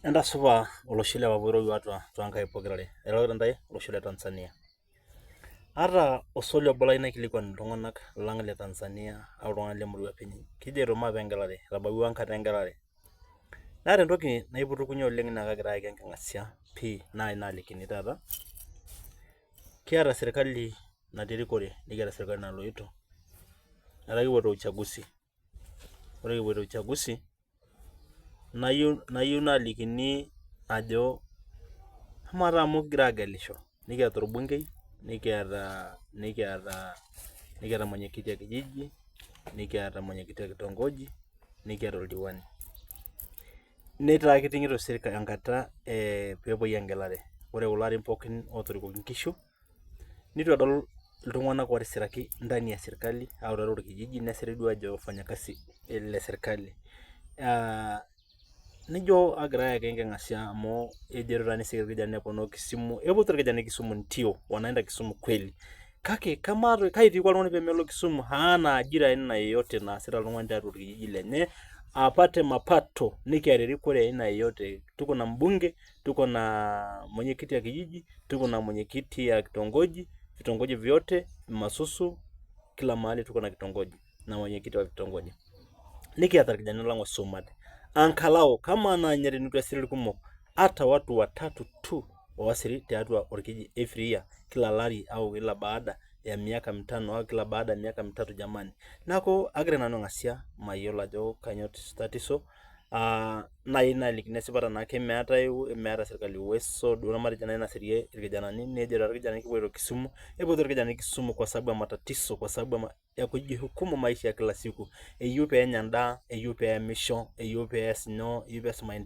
Enda supa olosho le Papua atua toonkaik pokirare. Erorita ntae olosho le Tanzania. Ata oswali obo lai naikilikuan iltung'anak lang le Tanzania au iltung'anak le murua penye. Kijoito maape engelare, etabawua enkata engelare. Naata entoki naiputukunye oleng naa kagira ayaki enking'asia pii naai naalikini taata. Kiata serkali natii erikore, nikiata serkali naloito. Etaa kipuoito uchaguzi. Ore kipuoito uchaguzi nayieu naalikini ajo amaa taa amu kigira aagelisho, nikiata orbungei, nikiata mwenyekiti ya kijiji, nikiata mwenyekiti ya kitongoji, nikiata oldiwani. Netaa kiting'ito serkali enkata peepuoi engelare. Ore kulo arin pookin ootorikoki nkishu, nitu edol iltung'anak ootisiraki ndani ya serkali au tiatua orkijiji nesiri duo ajo wafanyakazi le serkali. Nijo agira ayaki enking'asia amu ejoito taa nisik irkijanani eponaa Kisumu, epuoito irkijanani Kisumu ndio, wanaenda Kisumu kweli. Kake kai etii oltung'ani peemelo Kisumu hana ajira aina yeyote naasita oltung'ani tiatua orkijiji lenye apate mapato nikiata erikore aina yeyote. Tuko na mbunge, tuko na mwenyekiti ya kijiji, tuko na mwenyekiti ya kitongoji, vitongoji vyote, Masusu, kila mahali tuko na kitongoji na mwenyekiti wa kitongoji. Nikiata irkijanani lang oisumate. Angalau kama naa Nyeri nitu esiri irkumok, hata watu watatu tu oasiri tiatua orkijiji every year, kila lari au kila baada ya miaka mitano au kila baada ya miaka mitatu jamani. Neeku agira nanu aing'asia mayiolo ajo kanyoo tatizo. Naai nalikini esipata naake meeta serkali uwezo duo matejo naai nasirie irkijanani, nejoito irkijanani kipuoito Kisumu, epuoito irkijanani Kisumu kwa sababu ya matatizo, kwa sababu ya kujihukumu maisha ya kila siku. Eyieu peenya endaa, eyieu peemisho, eyieu pees maendeleo